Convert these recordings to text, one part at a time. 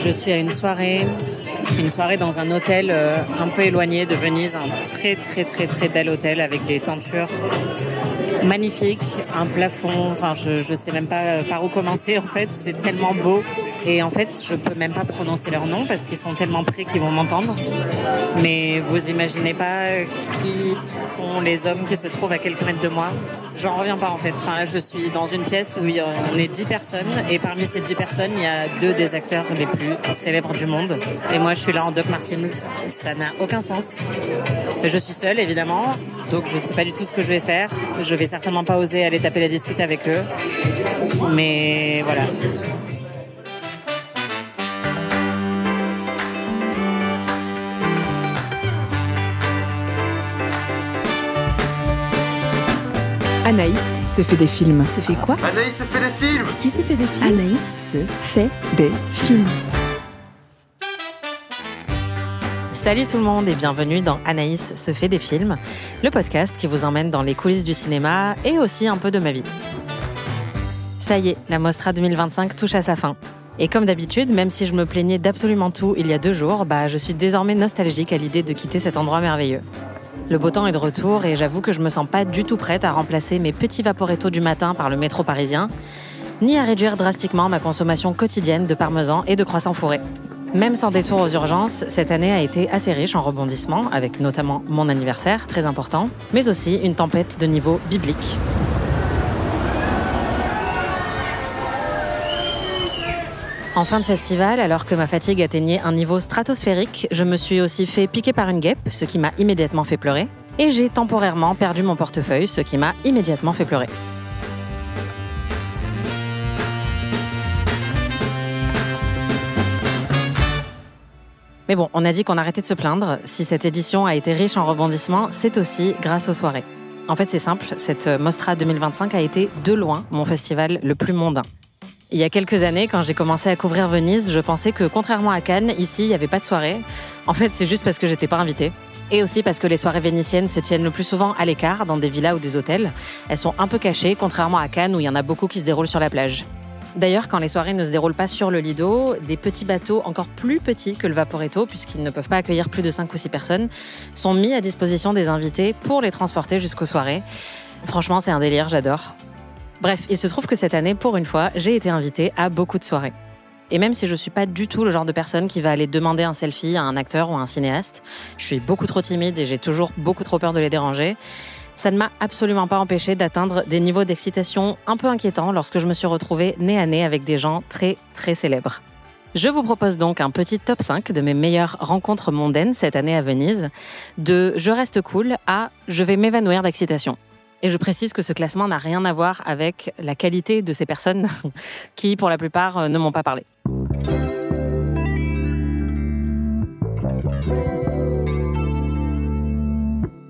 Je suis à une soirée dans un hôtel un peu éloigné de Venise, un très très très très bel hôtel avec des tentures magnifiques, un plafond, enfin je sais même pas par où commencer en fait, c'est tellement beau. Et en fait, je peux même pas prononcer leur nom parce qu'ils sont tellement près qu'ils vont m'entendre. Mais vous imaginez pas qui sont les hommes qui se trouvent à quelques mètres de moi. J'en reviens pas en fait. Enfin, là, je suis dans une pièce où on est 10 personnes et parmi ces 10 personnes, il y a 2 des acteurs les plus célèbres du monde. Et moi, je suis là en Doc Martens. Ça n'a aucun sens. Je suis seule, évidemment, donc je ne sais pas du tout ce que je vais faire. Je vais certainement pas oser aller taper la dispute avec eux. Mais voilà. Anaïs se fait des films. Se fait quoi? Anaïs se fait des films. Qui se fait des films? Anaïs se fait des films. Salut tout le monde et bienvenue dans Anaïs se fait des films, le podcast qui vous emmène dans les coulisses du cinéma et aussi un peu de ma vie. Ça y est, la Mostra 2025 touche à sa fin. Et comme d'habitude, même si je me plaignais d'absolument tout il y a 2 jours, je suis désormais nostalgique à l'idée de quitter cet endroit merveilleux. Le beau temps est de retour et j'avoue que je me sens pas du tout prête à remplacer mes petits vaporettos du matin par le métro parisien, ni à réduire drastiquement ma consommation quotidienne de parmesan et de croissants fourrés. Même sans détour aux urgences, cette année a été assez riche en rebondissements, avec notamment mon anniversaire, très important, mais aussi une tempête de niveau biblique. En fin de festival, alors que ma fatigue atteignait un niveau stratosphérique, je me suis aussi fait piquer par une guêpe, ce qui m'a immédiatement fait pleurer, et j'ai temporairement perdu mon portefeuille, ce qui m'a immédiatement fait pleurer. Mais bon, on a dit qu'on arrêtait de se plaindre. Si cette édition a été riche en rebondissements, c'est aussi grâce aux soirées. En fait, c'est simple, cette Mostra 2025 a été de loin mon festival le plus mondain. Il y a quelques années, quand j'ai commencé à couvrir Venise, je pensais que, contrairement à Cannes, ici, il n'y avait pas de soirée. En fait, c'est juste parce que j'étais pas invitée. Et aussi parce que les soirées vénitiennes se tiennent le plus souvent à l'écart, dans des villas ou des hôtels. Elles sont un peu cachées, contrairement à Cannes, où il y en a beaucoup qui se déroulent sur la plage. D'ailleurs, quand les soirées ne se déroulent pas sur le Lido, des petits bateaux encore plus petits que le Vaporetto, puisqu'ils ne peuvent pas accueillir plus de 5 ou 6 personnes, sont mis à disposition des invités pour les transporter jusqu'aux soirées. Franchement, c'est un délire, j'adore. Bref, il se trouve que cette année, pour une fois, j'ai été invitée à beaucoup de soirées. Et même si je suis pas du tout le genre de personne qui va aller demander un selfie à un acteur ou à un cinéaste, je suis beaucoup trop timide et j'ai toujours beaucoup trop peur de les déranger, ça ne m'a absolument pas empêché d'atteindre des niveaux d'excitation un peu inquiétants lorsque je me suis retrouvée nez à nez avec des gens très, très célèbres. Je vous propose donc un petit top 5 de mes meilleures rencontres mondaines cette année à Venise, de « je reste cool » à « je vais m'évanouir d'excitation ». Et je précise que ce classement n'a rien à voir avec la qualité de ces personnes qui, pour la plupart, ne m'ont pas parlé.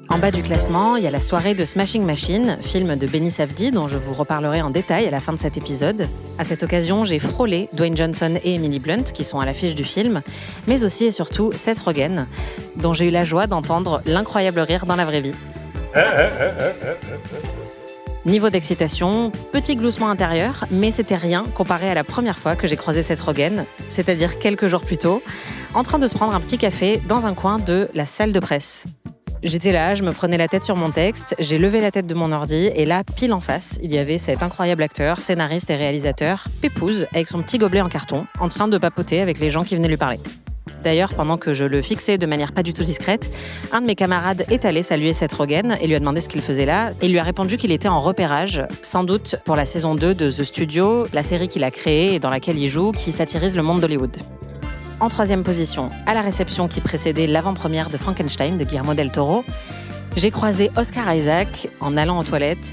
En bas du classement, il y a la soirée de Smashing Machine, film de Benny Safdie, dont je vous reparlerai en détail à la fin de cet épisode. À cette occasion, j'ai frôlé Dwayne Johnson et Emily Blunt, qui sont à l'affiche du film, mais aussi et surtout Seth Rogen, dont j'ai eu la joie d'entendre l'incroyable rire dans la vraie vie. Niveau d'excitation, petit gloussement intérieur, mais c'était rien comparé à la première fois que j'ai croisé Seth Rogen, c'est-à-dire quelques jours plus tôt, en train de se prendre un petit café dans un coin de la salle de presse. J'étais là, je me prenais la tête sur mon texte, j'ai levé la tête de mon ordi et là, pile en face, il y avait cet incroyable acteur, scénariste et réalisateur, Pépouze, avec son petit gobelet en carton, en train de papoter avec les gens qui venaient lui parler. D'ailleurs, pendant que je le fixais de manière pas du tout discrète, un de mes camarades est allé saluer Seth Rogen et lui a demandé ce qu'il faisait là. Et il lui a répondu qu'il était en repérage, sans doute pour la saison 2 de The Studio, la série qu'il a créée et dans laquelle il joue, qui satirise le monde d'Hollywood. En 3e position, à la réception qui précédait l'avant-première de Frankenstein de Guillermo del Toro, j'ai croisé Oscar Isaac en allant aux toilettes.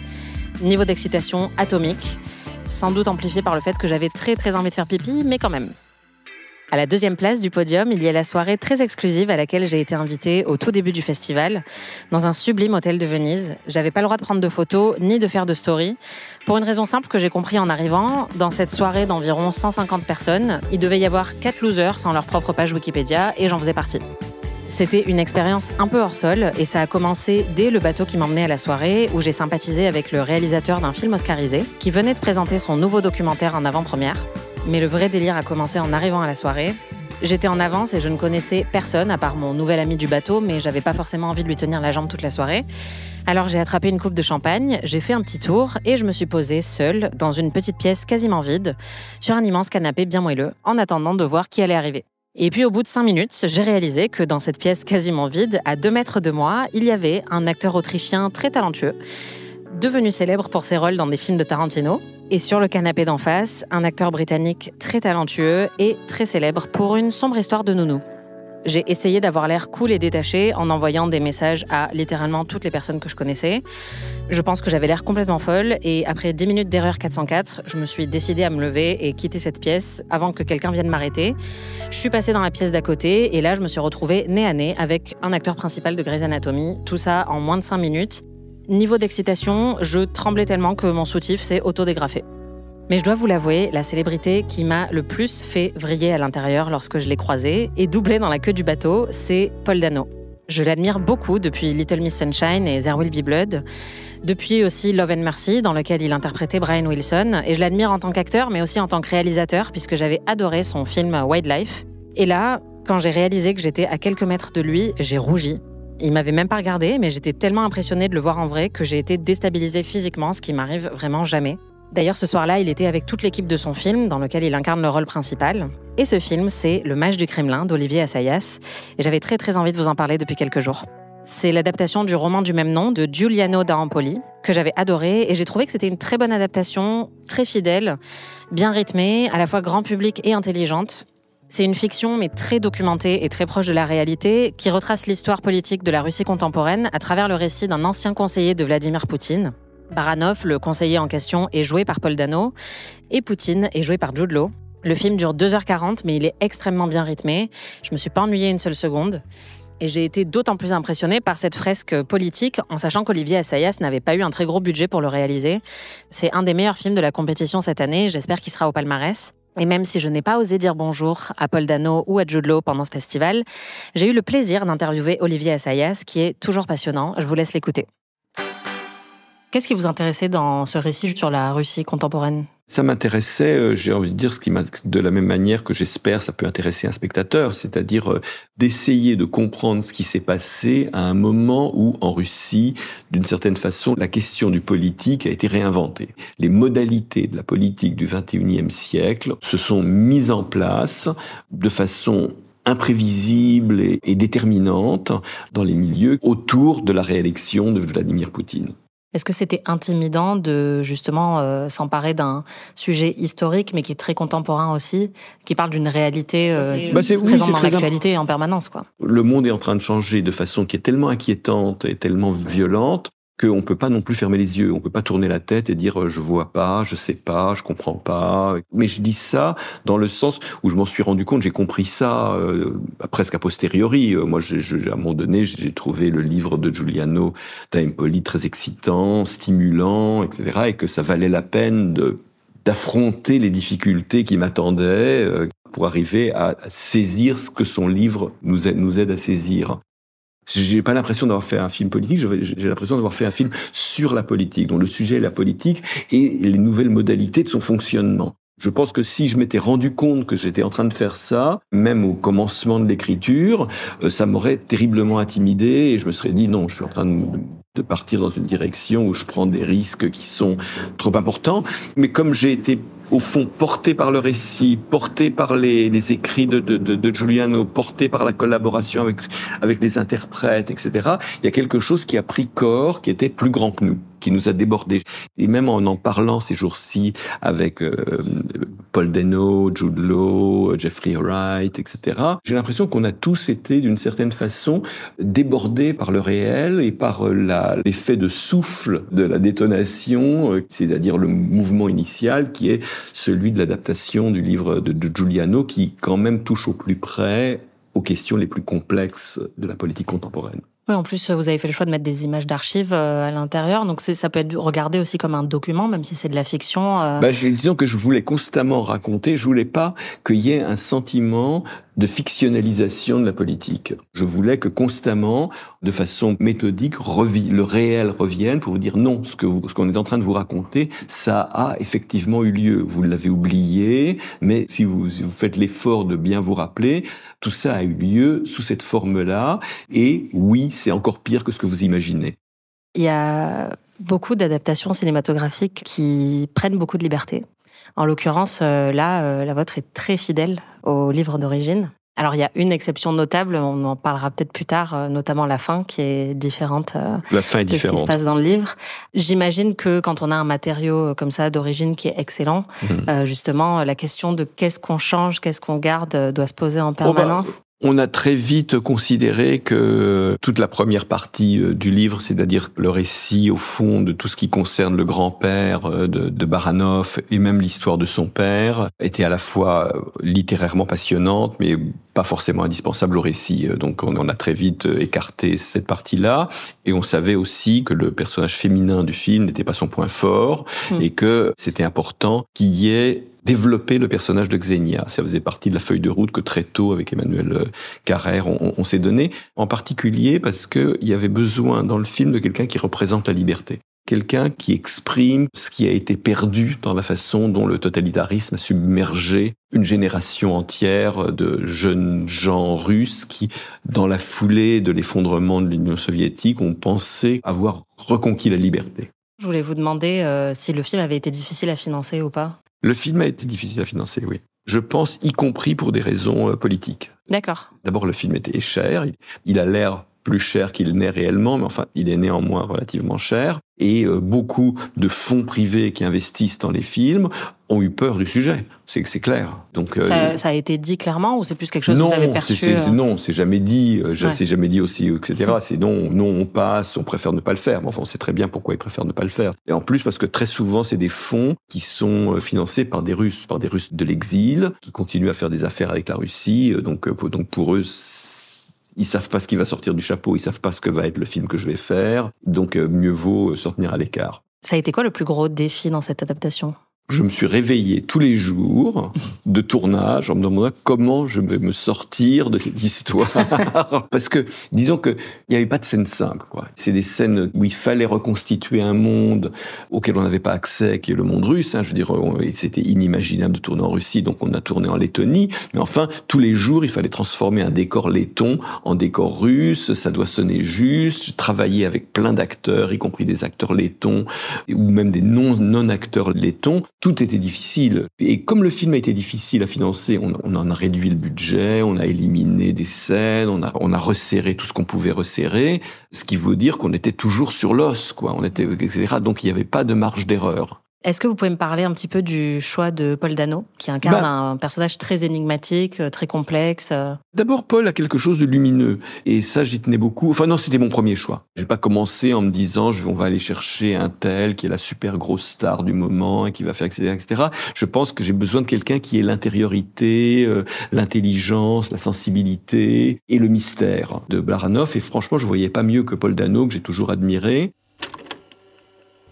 Niveau d'excitation atomique, sans doute amplifié par le fait que j'avais très très envie de faire pipi, mais quand même. À la 2e place du podium, il y a la soirée très exclusive à laquelle j'ai été invitée au tout début du festival, dans un sublime hôtel de Venise. J'avais pas le droit de prendre de photos, ni de faire de story. Pour une raison simple que j'ai compris en arrivant, dans cette soirée d'environ 150 personnes, il devait y avoir 4 losers sans leur propre page Wikipédia, et j'en faisais partie. C'était une expérience un peu hors sol, et ça a commencé dès le bateau qui m'emmenait à la soirée, où j'ai sympathisé avec le réalisateur d'un film oscarisé, qui venait de présenter son nouveau documentaire en avant-première. Mais le vrai délire a commencé en arrivant à la soirée. J'étais en avance et je ne connaissais personne à part mon nouvel ami du bateau, mais j'avais pas forcément envie de lui tenir la jambe toute la soirée. Alors j'ai attrapé une coupe de champagne, j'ai fait un petit tour et je me suis posée seule dans une petite pièce quasiment vide, sur un immense canapé bien moelleux, en attendant de voir qui allait arriver. Et puis au bout de 5 minutes, j'ai réalisé que dans cette pièce quasiment vide, à 2 mètres de moi, il y avait un acteur autrichien très talentueux, devenu célèbre pour ses rôles dans des films de Tarantino. Et sur le canapé d'en face, un acteur britannique très talentueux et très célèbre pour une sombre histoire de nounou. J'ai essayé d'avoir l'air cool et détaché en envoyant des messages à littéralement toutes les personnes que je connaissais. Je pense que j'avais l'air complètement folle et après 10 minutes d'erreur 404, je me suis décidée à me lever et quitter cette pièce avant que quelqu'un vienne m'arrêter. Je suis passée dans la pièce d'à côté et là, je me suis retrouvée nez à nez avec un acteur principal de Grey's Anatomy. Tout ça en moins de 5 minutes. Niveau d'excitation, je tremblais tellement que mon soutif s'est autodégrafé. Mais je dois vous l'avouer, la célébrité qui m'a le plus fait vriller à l'intérieur lorsque je l'ai croisé et doublé dans la queue du bateau, c'est Paul Dano. Je l'admire beaucoup depuis Little Miss Sunshine et There Will Be Blood, depuis aussi Love and Mercy, dans lequel il interprétait Brian Wilson, et je l'admire en tant qu'acteur, mais aussi en tant que réalisateur, puisque j'avais adoré son film Wildlife. Et là, quand j'ai réalisé que j'étais à quelques mètres de lui, j'ai rougi. Il m'avait même pas regardé, mais j'étais tellement impressionnée de le voir en vrai que j'ai été déstabilisée physiquement, ce qui m'arrive vraiment jamais. D'ailleurs, ce soir-là, il était avec toute l'équipe de son film, dans lequel il incarne le rôle principal. Et ce film, c'est Le Mage du Kremlin d'Olivier Assayas. Et j'avais très très envie de vous en parler depuis quelques jours. C'est l'adaptation du roman du même nom de Giuliano d'Arampoli, que j'avais adoré. Et j'ai trouvé que c'était une très bonne adaptation, très fidèle, bien rythmée, à la fois grand public et intelligente. C'est une fiction, mais très documentée et très proche de la réalité, qui retrace l'histoire politique de la Russie contemporaine à travers le récit d'un ancien conseiller de Vladimir Poutine. Baranov, le conseiller en question, est joué par Paul Dano et Poutine est joué par Jude Law. Le film dure 2h40, mais il est extrêmement bien rythmé. Je me suis pas ennuyée une seule seconde. Et j'ai été d'autant plus impressionnée par cette fresque politique, en sachant qu'Olivier Assayas n'avait pas eu un très gros budget pour le réaliser. C'est un des meilleurs films de la compétition cette année, j'espère qu'il sera au palmarès. Et même si je n'ai pas osé dire bonjour à Paul Dano ou à Jude Law pendant ce festival, j'ai eu le plaisir d'interviewer Olivier Assayas, qui est toujours passionnant. Je vous laisse l'écouter. Qu'est-ce qui vous intéressait dans ce récit sur la Russie contemporaine ? Ça m'intéressait, j'ai envie de dire, de la même manière que j'espère ça peut intéresser un spectateur, c'est-à-dire d'essayer de comprendre ce qui s'est passé à un moment où, en Russie, d'une certaine façon, la question du politique a été réinventée. Les modalités de la politique du XXIe siècle se sont mises en place de façon imprévisible et déterminante dans les milieux autour de la réélection de Vladimir Poutine. Est-ce que c'était intimidant de justement s'emparer d'un sujet historique, mais qui est très contemporain aussi, qui parle d'une réalité qui est présente dans l'actualité en permanence, quoi. Le monde est en train de changer de façon qui est tellement inquiétante et tellement violente qu'on peut pas non plus fermer les yeux, on peut pas tourner la tête et dire je vois pas, je sais pas, je comprends pas. Mais je dis ça dans le sens où je m'en suis rendu compte, j'ai compris ça presque a posteriori. Moi, à un moment donné, j'ai trouvé le livre de Giuliano d'Arampoli très excitant, stimulant, etc., et que ça valait la peine d'affronter les difficultés qui m'attendaient pour arriver à saisir ce que son livre nous aide à saisir. J'ai pas l'impression d'avoir fait un film politique, j'ai l'impression d'avoir fait un film sur la politique, dont le sujet est la politique et les nouvelles modalités de son fonctionnement. Je pense que si je m'étais rendu compte que j'étais en train de faire ça, même au commencement de l'écriture, ça m'aurait terriblement intimidé et je me serais dit non, je suis en train de partir dans une direction où je prends des risques qui sont trop importants. Mais comme j'ai été au fond, porté par le récit, porté par les écrits de Giuliano, porté par la collaboration avec les interprètes, etc., il y a quelque chose qui a pris corps, qui était plus grand que nous, qui nous a débordés. Et même en parlant ces jours-ci avec Paul Dano, Jude Law, Jeffrey Wright, etc., j'ai l'impression qu'on a tous été, d'une certaine façon, débordés par le réel et par l'effet de souffle de la détonation, c'est-à-dire le mouvement initial qui est celui de l'adaptation du livre de Giuliano, qui quand même touche au plus près aux questions les plus complexes de la politique contemporaine. Oui, en plus, vous avez fait le choix de mettre des images d'archives à l'intérieur, donc ça peut être regardé aussi comme un document, même si c'est de la fiction. Disons que je voulais constamment raconter, je voulais pas qu'il y ait un sentiment de fictionnalisation de la politique. Je voulais que constamment, de façon méthodique, le réel revienne pour vous dire non, ce qu'on est en train de vous raconter, ça a effectivement eu lieu. Vous l'avez oublié, mais si vous faites l'effort de bien vous rappeler, tout ça a eu lieu sous cette forme-là, et oui, c'est encore pire que ce que vous imaginez. Il y a beaucoup d'adaptations cinématographiques qui prennent beaucoup de liberté. En l'occurrence, la vôtre est très fidèle au livre d'origine. Alors, il y a une exception notable, on en parlera peut-être plus tard, notamment la fin, qui est différente la fin est de différente. Ce qui se passe dans le livre. J'imagine que quand on a un matériau comme ça d'origine qui est excellent, justement, la question de qu'est-ce qu'on change, qu'est-ce qu'on garde, doit se poser en permanence. On a très vite considéré que toute la première partie du livre, c'est-à-dire le récit au fond de tout ce qui concerne le grand-père de Baranov et même l'histoire de son père, était à la fois littérairement passionnante, mais pas forcément indispensable au récit. Donc on a très vite écarté cette partie-là, et on savait aussi que le personnage féminin du film n'était pas son point fort, et que c'était important qu'il y ait développer le personnage de Xenia. Ça faisait partie de la feuille de route que très tôt, avec Emmanuel Carrère, on s'est donné. En particulier parce qu'il y avait besoin dans le film de quelqu'un qui représente la liberté. Quelqu'un qui exprime ce qui a été perdu dans la façon dont le totalitarisme a submergé une génération entière de jeunes gens russes qui, dans la foulée de l'effondrement de l'Union soviétique, ont pensé avoir reconquis la liberté. Je voulais vous demander si le film avait été difficile à financer ou pas. Le film a été difficile à financer, oui. Je pense, y compris pour des raisons politiques. D'accord. D'abord, le film était cher. Il a l'air plus cher qu'il n'est réellement, mais enfin, il est néanmoins relativement cher. Et beaucoup de fonds privés qui investissent dans les films ont eu peur du sujet. C'est clair. Donc ça a été dit clairement, ou c'est plus quelque chose que vous avez perçu Non, c'est jamais dit. C'est jamais dit aussi, etc. C'est non, on passe, on préfère ne pas le faire. Mais enfin, on sait très bien pourquoi ils préfèrent ne pas le faire. Et en plus, parce que très souvent, c'est des fonds qui sont financés par des Russes de l'exil, qui continuent à faire des affaires avec la Russie. Donc pour eux, ils savent pas ce qui va sortir du chapeau, ils savent pas ce que va être le film que je vais faire. Donc mieux vaut se tenir à l'écart. Ça a été quoi le plus gros défi dans cette adaptation ? Je me suis réveillé tous les jours de tournage en me demandant comment je vais me sortir de cette histoire. Parce que, disons que il n'y avait pas de scène simple, quoi. C'est des scènes où il fallait reconstituer un monde auquel on n'avait pas accès, qui est le monde russe. Je veux dire, c'était inimaginable de tourner en Russie, donc on a tourné en Lettonie. Mais enfin, tous les jours, il fallait transformer un décor letton en décor russe. Ça doit sonner juste. J'ai travaillé avec plein d'acteurs, y compris des acteurs lettons, ou même des non-acteurs lettons. Tout était difficile. Et comme le film a été difficile à financer, on en a réduit le budget, on a éliminé des scènes, on a resserré tout ce qu'on pouvait resserrer, ce qui veut dire qu'on était toujours sur l'os, quoi. On était, etc. Donc il n'y avait pas de marge d'erreur. Est-ce que vous pouvez me parler un petit peu du choix de Paul Dano, qui incarne un personnage très énigmatique, très complexe? D'abord, Paul a quelque chose de lumineux. Et ça, j'y tenais beaucoup. Enfin non, c'était mon premier choix. J'ai pas commencé en me disant, on va aller chercher un tel qui est la super grosse star du moment et qui va faire, etc., etc. Je pense que j'ai besoin de quelqu'un qui ait l'intériorité, l'intelligence, la sensibilité et le mystère de Baranov. Et franchement, je voyais pas mieux que Paul Dano, que j'ai toujours admiré.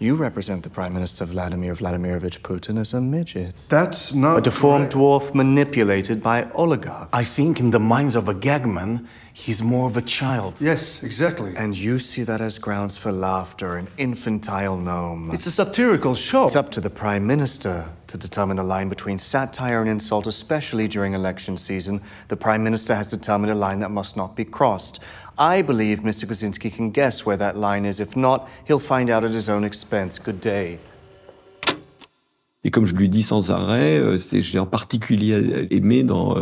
You represent the Prime Minister Vladimir Vladimirovich Putin as a midget. That's not... A deformed dwarf manipulated by oligarchs. I think in the minds of a gagman, he's more of a child. Yes, exactly. And you see that as grounds for laughter, an infantile gnome. It's a satirical show. It's up to the Prime Minister to determine the line between satire and insult, especially during election season. The Prime Minister has determined a line that must not be crossed. I believe Mr. Kaczynski can guess where that line is. If not, he'll find out at his own expense. Good day. Et comme je lui dis sans arrêt, j'ai en particulier aimé dans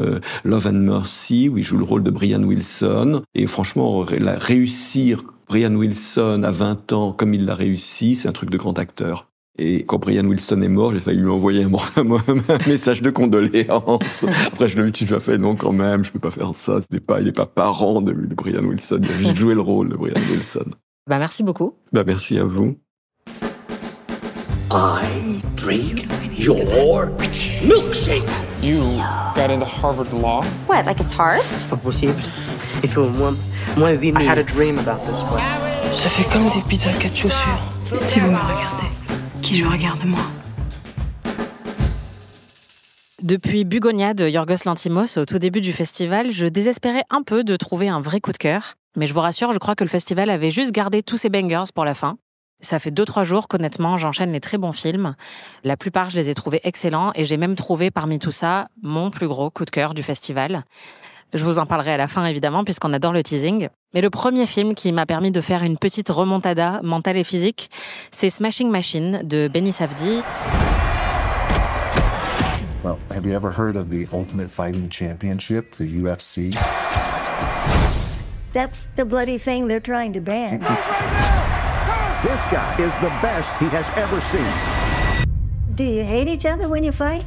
Love and Mercy, où il joue le rôle de Brian Wilson. Et franchement, réussir Brian Wilson à 20 ans comme il l'a réussi, c'est un truc de grand acteur. Et quand Brian Wilson est mort, j'ai failli lui envoyer un message de condoléances. Après, je lui ai dit, tu as fait non quand même, je peux pas faire ça. Il est pas parent de Brian Wilson. Il a juste joué le rôle de Brian Wilson. Merci beaucoup. Merci à vous. I drink your milkshake. You got into Harvard Law? What, like it's hard? C'est pas possible. Il faut au moins Moins 8 000. I had a dream about this place. Ça fait comme des pizzas 4 chaussures. Si vous me regardez, qui je regarde moi? Depuis Bugonia de Yorgos Lanthimos au tout début du festival, je désespérais un peu de trouver un vrai coup de cœur. Mais je vous rassure, je crois que le festival avait juste gardé tous ses bangers pour la fin. Ça fait 2-3 jours qu'honnêtement, j'enchaîne les très bons films. La plupart, je les ai trouvés excellents et j'ai même trouvé parmi tout ça mon plus gros coup de cœur du festival. Je vous en parlerai à la fin, évidemment, puisqu'on adore le teasing. Mais le premier film qui m'a permis de faire une petite remontada mentale et physique, c'est Smashing Machine de Benny Safdie. Well, have you ever heard of the Ultimate Fighting Championship, the UFC? That's the bloody thing they're trying to ban. This guy is the best he has ever seen. Do you hate each other when you fight?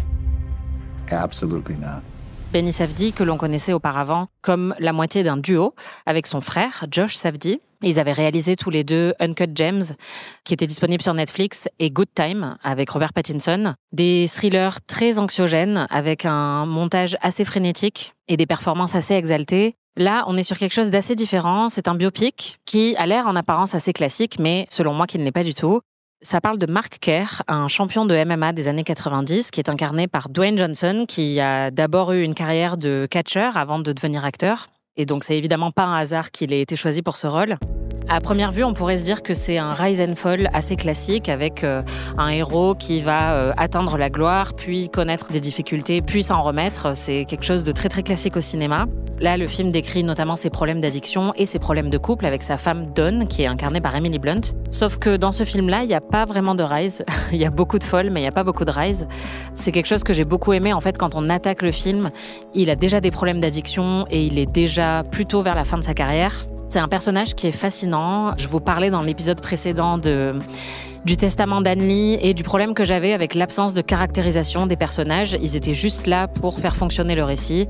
Absolutely not. Benny Safdie, que l'on connaissait auparavant comme la moitié d'un duo avec son frère, Josh Safdie. Ils avaient réalisé tous les deux Uncut Gems, qui était disponible sur Netflix, et Good Time, avec Robert Pattinson. Des thrillers très anxiogènes, avec un montage assez frénétique et des performances assez exaltées. Là, on est sur quelque chose d'assez différent. C'est un biopic qui a l'air en apparence assez classique, mais selon moi, qui ne l'est pas du tout. Ça parle de Mark Kerr, un champion de MMA des années 90, qui est incarné par Dwayne Johnson, qui a d'abord eu une carrière de catcheur avant de devenir acteur. Et donc, c'est évidemment pas un hasard qu'il ait été choisi pour ce rôle. À première vue, on pourrait se dire que c'est un rise and fall assez classique avec un héros qui va atteindre la gloire, puis connaître des difficultés, puis s'en remettre. C'est quelque chose de très très classique au cinéma. Là, le film décrit notamment ses problèmes d'addiction et ses problèmes de couple avec sa femme Dawn, qui est incarnée par Emily Blunt. Sauf que dans ce film-là, il n'y a pas vraiment de rise. Il y a beaucoup de fall, mais il n'y a pas beaucoup de rise. C'est quelque chose que j'ai beaucoup aimé. En fait, quand on attaque le film, il a déjà des problèmes d'addiction et il est déjà plutôt vers la fin de sa carrière. C'est un personnage qui est fascinant. Je vous parlais dans l'épisode précédent du testament d'Anne-Lee et du problème que j'avais avec l'absence de caractérisation des personnages. Ils étaient juste là pour faire fonctionner le récit.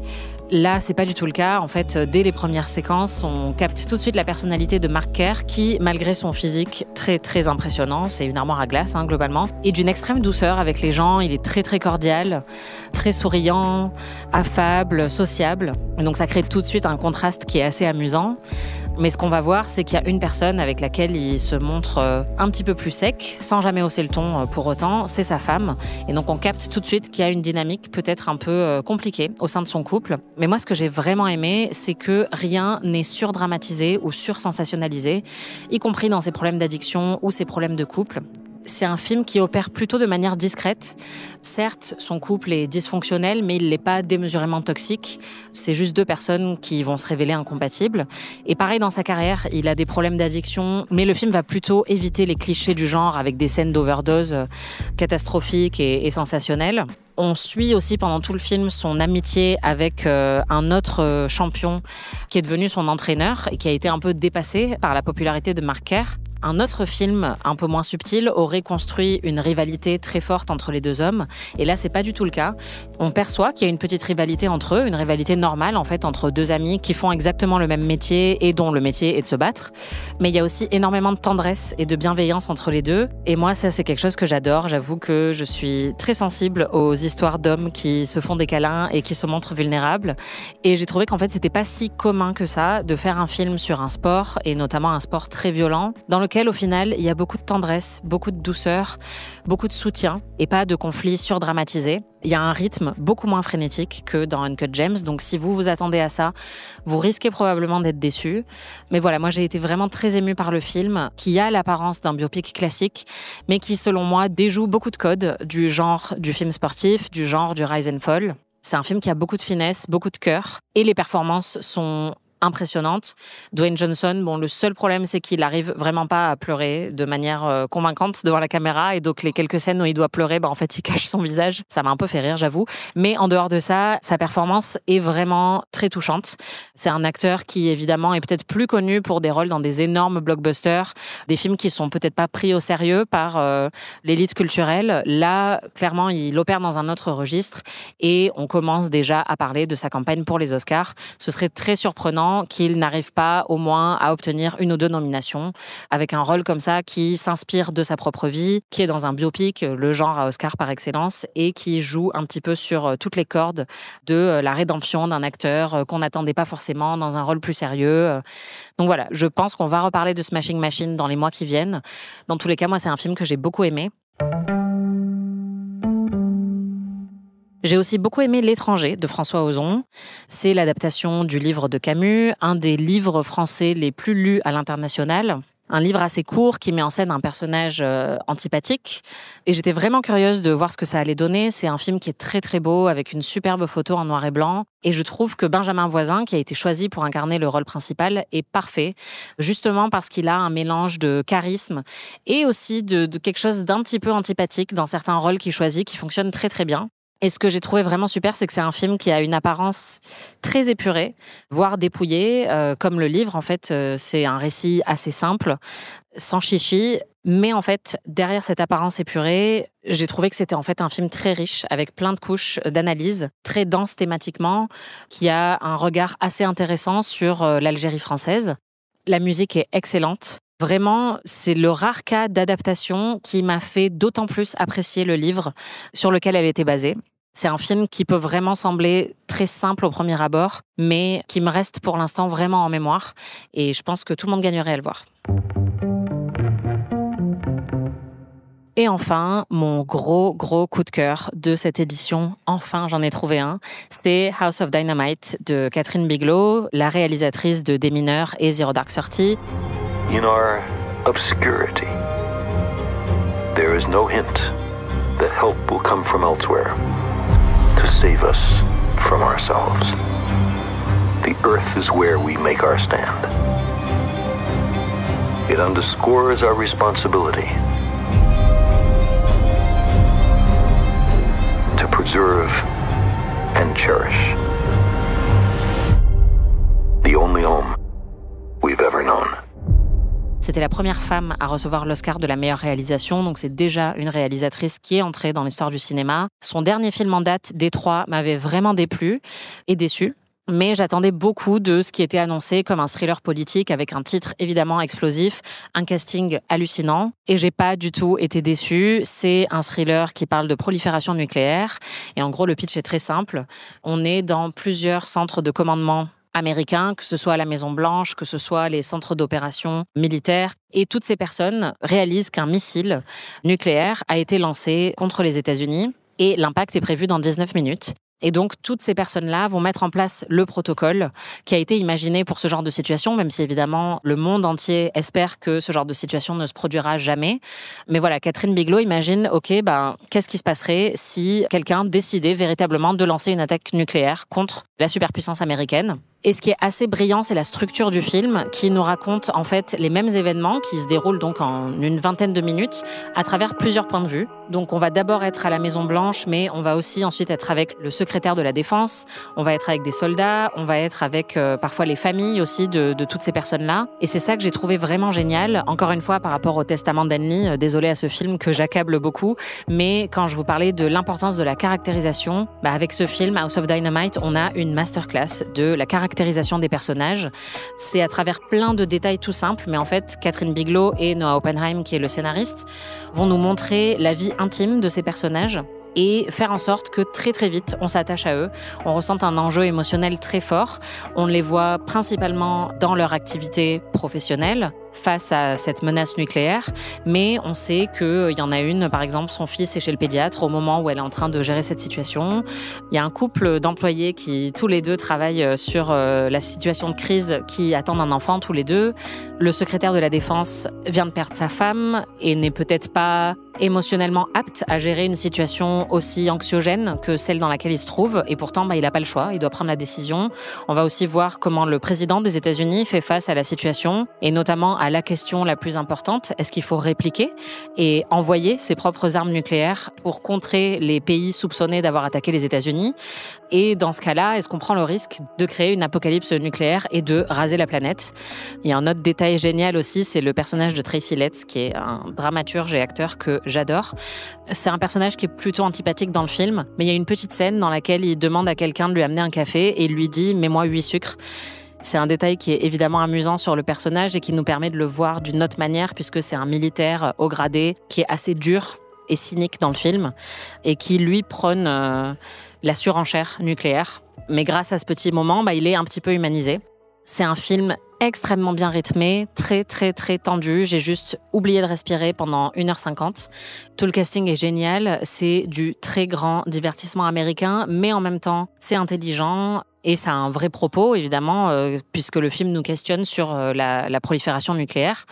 Là, c'est pas du tout le cas. En fait, dès les premières séquences, on capte tout de suite la personnalité de Mark Kerr qui, malgré son physique très très impressionnant, c'est une armoire à glace globalement, et d'une extrême douceur avec les gens. Il est très très cordial, très souriant, affable, sociable. Et donc ça crée tout de suite un contraste qui est assez amusant. Mais ce qu'on va voir, c'est qu'il y a une personne avec laquelle il se montre un petit peu plus sec, sans jamais hausser le ton pour autant, c'est sa femme. Et donc on capte tout de suite qu'il y a une dynamique peut-être un peu compliquée au sein de son couple. Mais moi, ce que j'ai vraiment aimé, c'est que rien n'est surdramatisé ou sursensationnalisé, y compris dans ses problèmes d'addiction ou ses problèmes de couple. C'est un film qui opère plutôt de manière discrète. Certes, son couple est dysfonctionnel, mais il n'est pas démesurément toxique. C'est juste deux personnes qui vont se révéler incompatibles. Et pareil dans sa carrière, il a des problèmes d'addiction, mais le film va plutôt éviter les clichés du genre avec des scènes d'overdose catastrophiques et sensationnelles. On suit aussi pendant tout le film son amitié avec un autre champion qui est devenu son entraîneur et qui a été un peu dépassé par la popularité de Mark Kerr. Un autre film, un peu moins subtil, aurait construit une rivalité très forte entre les deux hommes. Et là, c'est pas du tout le cas. On perçoit qu'il y a une petite rivalité entre eux, une rivalité normale, en fait, entre deux amis qui font exactement le même métier et dont le métier est de se battre. Mais il y a aussi énormément de tendresse et de bienveillance entre les deux. Et moi, ça, c'est quelque chose que j'adore. J'avoue que je suis très sensible aux histoires d'hommes qui se font des câlins et qui se montrent vulnérables. Et j'ai trouvé qu'en fait, c'était pas si commun que ça de faire un film sur un sport, et notamment un sport très violent, dans lequel, au final, il y a beaucoup de tendresse, beaucoup de douceur, beaucoup de soutien et pas de conflits surdramatisés. Il y a un rythme beaucoup moins frénétique que dans Uncut Gems, donc si vous vous attendez à ça, vous risquez probablement d'être déçus. Mais voilà, moi j'ai été vraiment très émue par le film, qui a l'apparence d'un biopic classique, mais qui, selon moi, déjoue beaucoup de codes du genre du film sportif, du genre du rise and fall. C'est un film qui a beaucoup de finesse, beaucoup de cœur, et les performances sont impressionnante. Dwayne Johnson, bon, le seul problème, c'est qu'il arrive vraiment pas à pleurer de manière convaincante devant la caméra, et donc les quelques scènes où il doit pleurer, en fait, il cache son visage. Ça m'a un peu fait rire, j'avoue. Mais en dehors de ça, sa performance est vraiment très touchante. C'est un acteur qui, évidemment, est peut-être plus connu pour des rôles dans des énormes blockbusters, des films qui sont peut-être pas pris au sérieux par l'élite culturelle. Là, clairement, il opère dans un autre registre, et on commence déjà à parler de sa campagne pour les Oscars. Ce serait très surprenant décevant qu'il n'arrive pas au moins à obtenir 1 ou 2 nominations avec un rôle comme ça qui s'inspire de sa propre vie, qui est dans un biopic, le genre à Oscar par excellence, et qui joue un petit peu sur toutes les cordes de la rédemption d'un acteur qu'on n'attendait pas forcément dans un rôle plus sérieux. Donc voilà, je pense qu'on va reparler de Smashing Machine dans les mois qui viennent. Dans tous les cas, moi, c'est un film que j'ai beaucoup aimé. J'ai aussi beaucoup aimé L'Étranger de François Ozon. C'est l'adaptation du livre de Camus, un des livres français les plus lus à l'international. Un livre assez court qui met en scène un personnage antipathique. Et j'étais vraiment curieuse de voir ce que ça allait donner. C'est un film qui est très très beau, avec une superbe photo en noir et blanc. Et je trouve que Benjamin Voisin, qui a été choisi pour incarner le rôle principal, est parfait. Justement parce qu'il a un mélange de charisme et aussi de quelque chose d'un petit peu antipathique dans certains rôles qu'il choisit, qui fonctionne très très bien. Et ce que j'ai trouvé vraiment super, c'est que c'est un film qui a une apparence très épurée, voire dépouillée. Comme le livre, en fait, c'est un récit assez simple, sans chichi. Mais en fait, derrière cette apparence épurée, j'ai trouvé que c'était en fait un film très riche, avec plein de couches d'analyse, très dense thématiquement, qui a un regard assez intéressant sur l'Algérie française. La musique est excellente. Vraiment, c'est le rare cas d'adaptation qui m'a fait d'autant plus apprécier le livre sur lequel elle était basée. C'est un film qui peut vraiment sembler très simple au premier abord, mais qui me reste pour l'instant vraiment en mémoire. Et je pense que tout le monde gagnerait à le voir. Et enfin, mon gros coup de cœur de cette édition, enfin j'en ai trouvé un, c'est House of Dynamite de Catherine Bigelow, la réalisatrice de Des Mineurs et Zero Dark Thirty. In our obscurity, there is no hint that help will come from elsewhere to save us from ourselves. The earth is where we make our stand. It underscores our responsibility to preserve and cherish the only home we've ever known. C'était la première femme à recevoir l'Oscar de la meilleure réalisation, donc c'est déjà une réalisatrice qui est entrée dans l'histoire du cinéma. Son dernier film en date, Détroit, m'avait vraiment déplu et déçu. Mais j'attendais beaucoup de ce qui était annoncé comme un thriller politique avec un titre évidemment explosif, un casting hallucinant. Et j'ai pas du tout été déçue. C'est un thriller qui parle de prolifération nucléaire. Et en gros, le pitch est très simple. On est dans plusieurs centres de commandement américains, que ce soit la Maison-Blanche, que ce soit les centres d'opération militaires. Et toutes ces personnes réalisent qu'un missile nucléaire a été lancé contre les États-Unis et l'impact est prévu dans 19 minutes. Et donc, toutes ces personnes-là vont mettre en place le protocole qui a été imaginé pour ce genre de situation, même si évidemment, le monde entier espère que ce genre de situation ne se produira jamais. Mais voilà, Catherine Bigelow imagine, qu'est-ce qui se passerait si quelqu'un décidait véritablement de lancer une attaque nucléaire contre la superpuissance américaine. Et ce qui est assez brillant, c'est la structure du film qui nous raconte en fait les mêmes événements qui se déroulent donc en une vingtaine de minutes à travers plusieurs points de vue. Donc on va d'abord être à la Maison-Blanche, mais on va aussi ensuite être avec le secrétaire de la Défense, on va être avec des soldats, on va être avec parfois les familles aussi de toutes ces personnes-là. Et c'est ça que j'ai trouvé vraiment génial. Encore une fois, par rapport au Testament d'Anne-Lee, désolée à ce film que j'accable beaucoup, mais quand je vous parlais de l'importance de la caractérisation, avec ce film, House of Dynamite, on a une masterclass de la caractérisation des personnages. C'est à travers plein de détails tout simples, mais en fait, Catherine Bigelow et Noah Oppenheim, qui est le scénariste, vont nous montrer la vie intime de ces personnages et faire en sorte que très très vite, on s'attache à eux, on ressent un enjeu émotionnel très fort. On les voit principalement dans leur activité professionnelle face à cette menace nucléaire, mais on sait qu'il y en a une, par exemple, son fils est chez le pédiatre au moment où elle est en train de gérer cette situation. Il y a un couple d'employés qui, tous les deux, travaillent sur la situation de crise, qui attendent un enfant, tous les deux. Le secrétaire de la Défense vient de perdre sa femme et n'est peut-être pas émotionnellement apte à gérer une situation aussi anxiogène que celle dans laquelle il se trouve. Et pourtant, il n'a pas le choix, il doit prendre la décision. On va aussi voir comment le président des États-Unis fait face à la situation, et notamment à la question la plus importante, est-ce qu'il faut répliquer et envoyer ses propres armes nucléaires pour contrer les pays soupçonnés d'avoir attaqué les États-Unis? Et dans ce cas-là, est-ce qu'on prend le risque de créer une apocalypse nucléaire et de raser la planète? Il y a un autre détail génial aussi, c'est le personnage de Tracy Letts, qui est un dramaturge et acteur que j'adore. C'est un personnage qui est plutôt antipathique dans le film, mais il y a une petite scène dans laquelle il demande à quelqu'un de lui amener un café et il lui dit « mets-moi 8 sucres ». C'est un détail qui est évidemment amusant sur le personnage et qui nous permet de le voir d'une autre manière, puisque c'est un militaire haut gradé qui est assez dur et cynique dans le film et qui, lui, prône la surenchère nucléaire. Mais grâce à ce petit moment, il est un petit peu humanisé. C'est un film extrêmement bien rythmé, très très très tendu. J'ai juste oublié de respirer pendant 1h50. Tout le casting est génial. C'est du très grand divertissement américain, mais en même temps, c'est intelligent. Et ça a un vrai propos, évidemment, puisque le film nous questionne sur la prolifération nucléaire.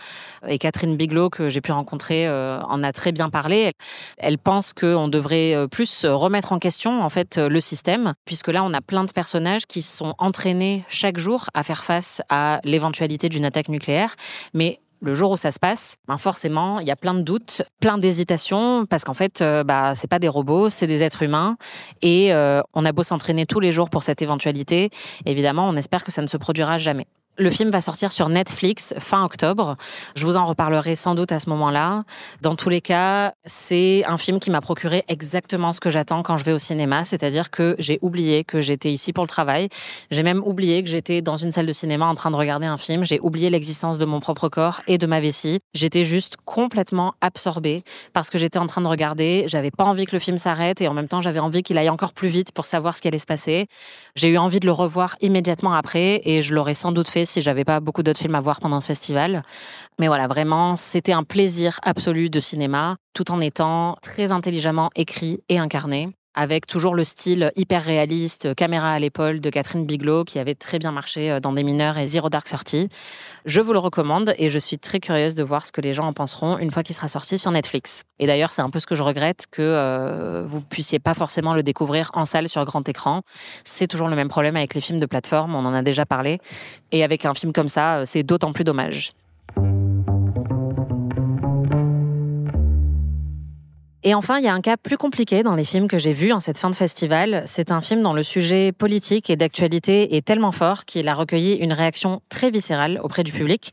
Et Catherine Bigelow, que j'ai pu rencontrer, en a très bien parlé. Elle pense qu'on devrait plus remettre en question, en fait, le système, puisque là, on a plein de personnages qui sont entraînés chaque jour à faire face à l'éventualité d'une attaque nucléaire. Mais le jour où ça se passe, forcément, il y a plein de doutes, plein d'hésitations, parce qu'en fait, c'est pas des robots, c'est des êtres humains. Et on a beau s'entraîner tous les jours pour cette éventualité, évidemment, on espère que ça ne se produira jamais. Le film va sortir sur Netflix fin octobre. Je vous en reparlerai sans doute à ce moment-là. Dans tous les cas, c'est un film qui m'a procuré exactement ce que j'attends quand je vais au cinéma, c'est-à-dire que j'ai oublié que j'étais ici pour le travail. J'ai même oublié que j'étais dans une salle de cinéma en train de regarder un film. J'ai oublié l'existence de mon propre corps et de ma vessie. J'étais juste complètement absorbée parce que j'étais en train de regarder. J'avais pas envie que le film s'arrête et en même temps, j'avais envie qu'il aille encore plus vite pour savoir ce qui allait se passer. J'ai eu envie de le revoir immédiatement après et je l'aurais sans doute fait si j'avais pas beaucoup d'autres films à voir pendant ce festival. Mais voilà, vraiment, c'était un plaisir absolu de cinéma, tout en étant très intelligemment écrit et incarné, avec toujours le style hyper réaliste, caméra à l'épaule de Catherine Bigelow, qui avait très bien marché dans Des Mineurs et Zero Dark Thirty. Je vous le recommande et je suis très curieuse de voir ce que les gens en penseront une fois qu'il sera sorti sur Netflix. Et d'ailleurs, c'est un peu ce que je regrette, que vous puissiez pas forcément le découvrir en salle sur grand écran. C'est toujours le même problème avec les films de plateforme, on en a déjà parlé. Et avec un film comme ça, c'est d'autant plus dommage. Et enfin, il y a un cas plus compliqué dans les films que j'ai vus en cette fin de festival. C'est un film dont le sujet politique et d'actualité est tellement fort qu'il a recueilli une réaction très viscérale auprès du public,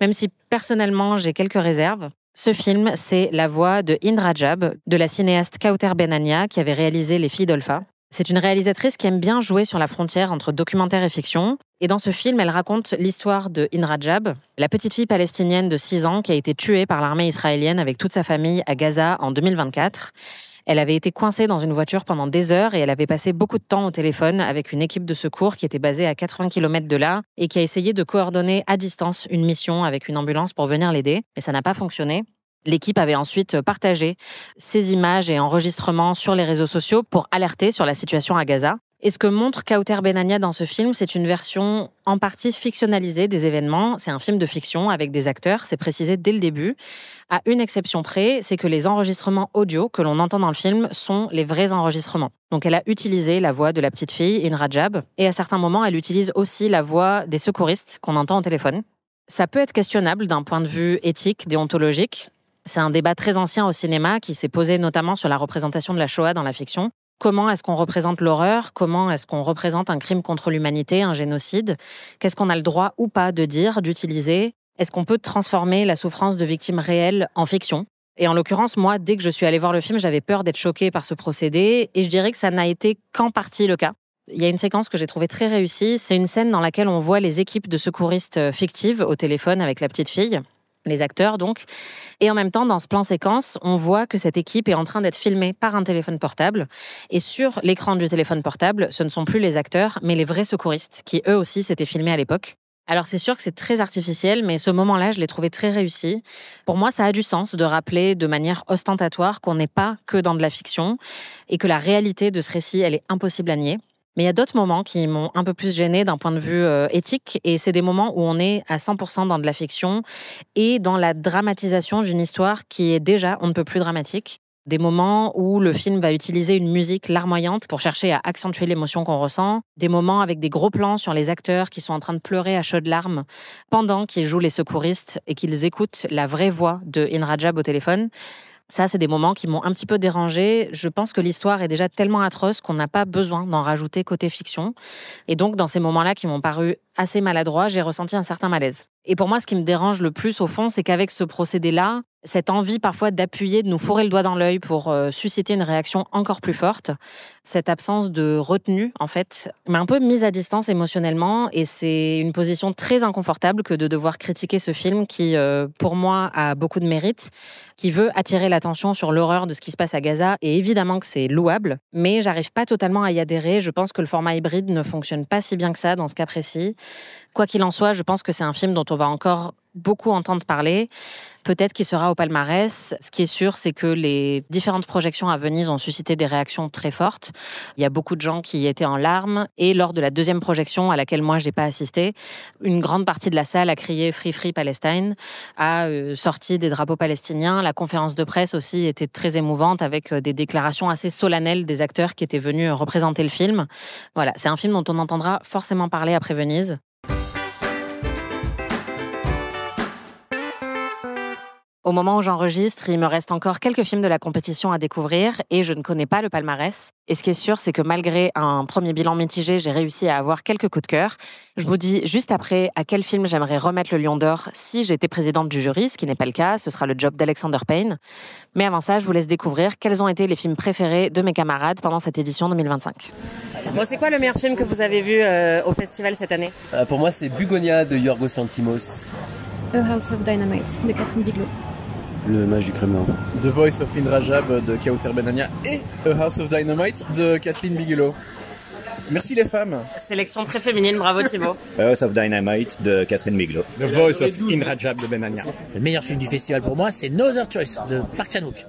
même si personnellement j'ai quelques réserves. Ce film, c'est La Voix de Hind Rajab, de la cinéaste Kauter Benania, qui avait réalisé Les Filles d'Olpha. C'est une réalisatrice qui aime bien jouer sur la frontière entre documentaire et fiction. Et dans ce film, elle raconte l'histoire de Hind Rajab, la petite fille palestinienne de 6 ans qui a été tuée par l'armée israélienne avec toute sa famille à Gaza en 2024. Elle avait été coincée dans une voiture pendant des heures et elle avait passé beaucoup de temps au téléphone avec une équipe de secours qui était basée à 80 km de là et qui a essayé de coordonner à distance une mission avec une ambulance pour venir l'aider. Mais ça n'a pas fonctionné. L'équipe avait ensuite partagé ces images et enregistrements sur les réseaux sociaux pour alerter sur la situation à Gaza. Et ce que montre Kauter Benania dans ce film, c'est une version en partie fictionnalisée des événements. C'est un film de fiction avec des acteurs, c'est précisé dès le début. À une exception près, c'est que les enregistrements audio que l'on entend dans le film sont les vrais enregistrements. Donc elle a utilisé la voix de la petite fille, Hind Rajab, et à certains moments, elle utilise aussi la voix des secouristes qu'on entend au téléphone. Ça peut être questionnable d'un point de vue éthique, déontologique. C'est un débat très ancien au cinéma qui s'est posé notamment sur la représentation de la Shoah dans la fiction. Comment est-ce qu'on représente l'horreur ? Comment est-ce qu'on représente un crime contre l'humanité, un génocide ? Qu'est-ce qu'on a le droit ou pas de dire, d'utiliser ? Est-ce qu'on peut transformer la souffrance de victimes réelles en fiction ? Et en l'occurrence, moi, dès que je suis allée voir le film, j'avais peur d'être choquée par ce procédé et je dirais que ça n'a été qu'en partie le cas. Il y a une séquence que j'ai trouvée très réussie. C'est une scène dans laquelle on voit les équipes de secouristes fictives au téléphone avec la petite fille. Les acteurs donc. Et en même temps, dans ce plan séquence, on voit que cette équipe est en train d'être filmée par un téléphone portable. Et sur l'écran du téléphone portable, ce ne sont plus les acteurs, mais les vrais secouristes, qui eux aussi s'étaient filmés à l'époque. Alors c'est sûr que c'est très artificiel, mais ce moment-là, je l'ai trouvé très réussi. Pour moi, ça a du sens de rappeler de manière ostentatoire qu'on n'est pas que dans de la fiction et que la réalité de ce récit, elle est impossible à nier. Mais il y a d'autres moments qui m'ont un peu plus gênée d'un point de vue éthique, et c'est des moments où on est à 100% dans de la fiction et dans la dramatisation d'une histoire qui est déjà on ne peut plus dramatique. Des moments où le film va utiliser une musique larmoyante pour chercher à accentuer l'émotion qu'on ressent. Des moments avec des gros plans sur les acteurs qui sont en train de pleurer à chaudes larmes pendant qu'ils jouent les secouristes et qu'ils écoutent la vraie voix de Hind Rajab au téléphone. Ça, c'est des moments qui m'ont un petit peu dérangée. Je pense que l'histoire est déjà tellement atroce qu'on n'a pas besoin d'en rajouter côté fiction. Et donc, dans ces moments-là qui m'ont paru assez maladroits, j'ai ressenti un certain malaise. Et pour moi, ce qui me dérange le plus, au fond, c'est qu'avec ce procédé-là, cette envie parfois d'appuyer, de nous fourrer le doigt dans l'œil pour susciter une réaction encore plus forte. Cette absence de retenue, en fait, m'a un peu mise à distance émotionnellement et c'est une position très inconfortable que de devoir critiquer ce film qui, pour moi, a beaucoup de mérite, qui veut attirer l'attention sur l'horreur de ce qui se passe à Gaza et évidemment que c'est louable, mais j'arrive pas totalement à y adhérer. Je pense que le format hybride ne fonctionne pas si bien que ça dans ce cas précis. Quoi qu'il en soit, je pense que c'est un film dont on va encore beaucoup entendre parler. Peut-être qu'il sera au palmarès. Ce qui est sûr, c'est que les différentes projections à Venise ont suscité des réactions très fortes. Il y a beaucoup de gens qui étaient en larmes. Et lors de la deuxième projection, à laquelle moi, j'ai pas assisté, une grande partie de la salle a crié « Free, Free Palestine », a sorti des drapeaux palestiniens. La conférence de presse aussi était très émouvante avec des déclarations assez solennelles des acteurs qui étaient venus représenter le film. Voilà, c'est un film dont on entendra forcément parler après Venise. Au moment où j'enregistre, il me reste encore quelques films de la compétition à découvrir et je ne connais pas le palmarès. Et ce qui est sûr, c'est que malgré un premier bilan mitigé, j'ai réussi à avoir quelques coups de cœur. Je vous dis juste après à quel film j'aimerais remettre le Lion d'Or si j'étais présidente du jury, ce qui n'est pas le cas, ce sera le job d'Alexander Payne. Mais avant ça, je vous laisse découvrir quels ont été les films préférés de mes camarades pendant cette édition 2025. Bon, c'est quoi le meilleur film que vous avez vu au festival cette année ? Pour moi, c'est Bugonia de Yorgos Lanthimos. A House of Dynamite de Catherine Bigelow. Le Mage du Kremlin. The Voice of Indra Jab de Kauter Benania et A House of Dynamite de Kathleen Bigelow. Merci les femmes. Sélection très féminine, bravo Thibaut. A House of Dynamite de Catherine Bigelow. The Voice of Indra Jab de Benania. Le meilleur film du festival pour moi, c'est No Other Choice de Park Chan-wook.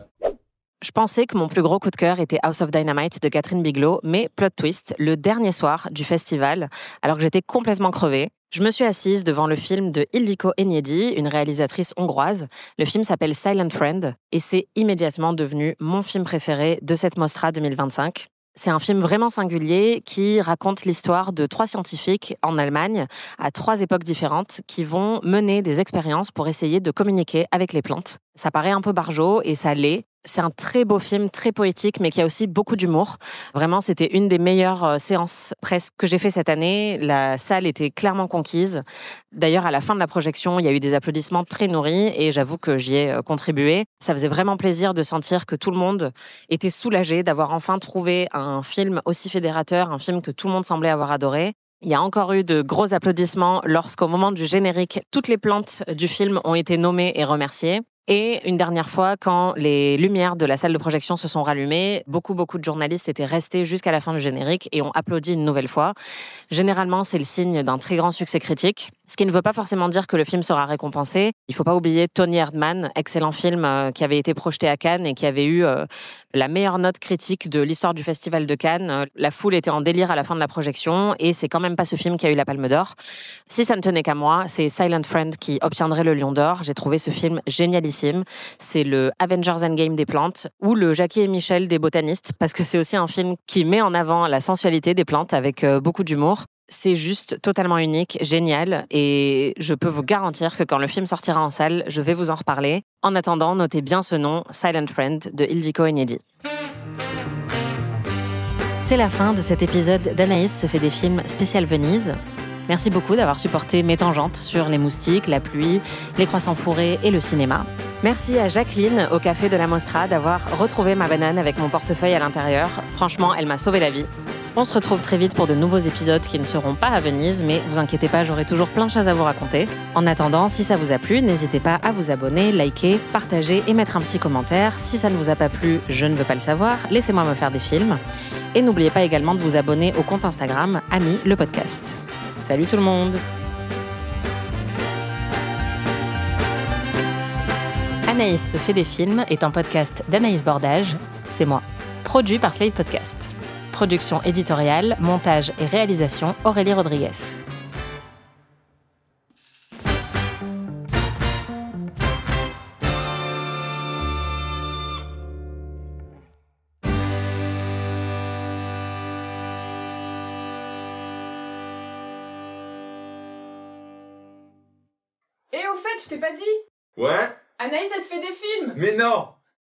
Je pensais que mon plus gros coup de cœur était House of Dynamite de Catherine Bigelow, mais plot twist, le dernier soir du festival, alors que j'étais complètement crevée, je me suis assise devant le film de Ildiko Enyedi, une réalisatrice hongroise. Le film s'appelle Silent Friend et c'est immédiatement devenu mon film préféré de cette Mostra 2025. C'est un film vraiment singulier qui raconte l'histoire de 3 scientifiques en Allemagne à 3 époques différentes qui vont mener des expériences pour essayer de communiquer avec les plantes. Ça paraît un peu barjot et ça l'est. C'est un très beau film, très poétique, mais qui a aussi beaucoup d'humour. Vraiment, c'était une des meilleures séances presse que j'ai fait cette année. La salle était clairement conquise. D'ailleurs, à la fin de la projection, il y a eu des applaudissements très nourris et j'avoue que j'y ai contribué. Ça faisait vraiment plaisir de sentir que tout le monde était soulagé d'avoir enfin trouvé un film aussi fédérateur, un film que tout le monde semblait avoir adoré. Il y a encore eu de gros applaudissements lorsqu'au moment du générique, toutes les plantes du film ont été nommées et remerciées. Et une dernière fois, quand les lumières de la salle de projection se sont rallumées, beaucoup de journalistes étaient restés jusqu'à la fin du générique et ont applaudi une nouvelle fois. Généralement, c'est le signe d'un très grand succès critique, ce qui ne veut pas forcément dire que le film sera récompensé. Il ne faut pas oublier Tony Erdmann, excellent film qui avait été projeté à Cannes et qui avait eu la meilleure note critique de l'histoire du Festival de Cannes. La foule était en délire à la fin de la projection et c'est quand même pas ce film qui a eu la Palme d'Or. Si ça ne tenait qu'à moi, c'est Silent Friend qui obtiendrait le Lion d'Or. J'ai trouvé ce film génialissime. C'est le Avengers Endgame des plantes ou le Jackie et Michel des botanistes parce que c'est aussi un film qui met en avant la sensualité des plantes avec beaucoup d'humour. C'est juste totalement unique, génial et je peux vous garantir que quand le film sortira en salle, je vais vous en reparler. En attendant, notez bien ce nom, Silent Friend de Ildiko Enyedi. C'est la fin de cet épisode d'Anaïs se fait des films spécial Venise. Merci beaucoup d'avoir supporté mes tangentes sur les moustiques, la pluie, les croissants fourrés et le cinéma. Merci à Jacqueline au Café de la Mostra d'avoir retrouvé ma banane avec mon portefeuille à l'intérieur. Franchement, elle m'a sauvé la vie. On se retrouve très vite pour de nouveaux épisodes qui ne seront pas à Venise, mais vous inquiétez pas, j'aurai toujours plein de choses à vous raconter. En attendant, si ça vous a plu, n'hésitez pas à vous abonner, liker, partager et mettre un petit commentaire. Si ça ne vous a pas plu, je ne veux pas le savoir, laissez-moi me faire des films. Et n'oubliez pas également de vous abonner au compte Instagram Ami le podcast. Salut tout le monde! Anaïs se fait des films est un podcast d'Anaïs Bordage, c'est moi, produit par Slate Podcast. Production éditoriale, montage et réalisation Aurélie Rodriguez. Et au fait, je t'ai pas dit. Ouais? Anaïs, elle se fait des films. Mais non!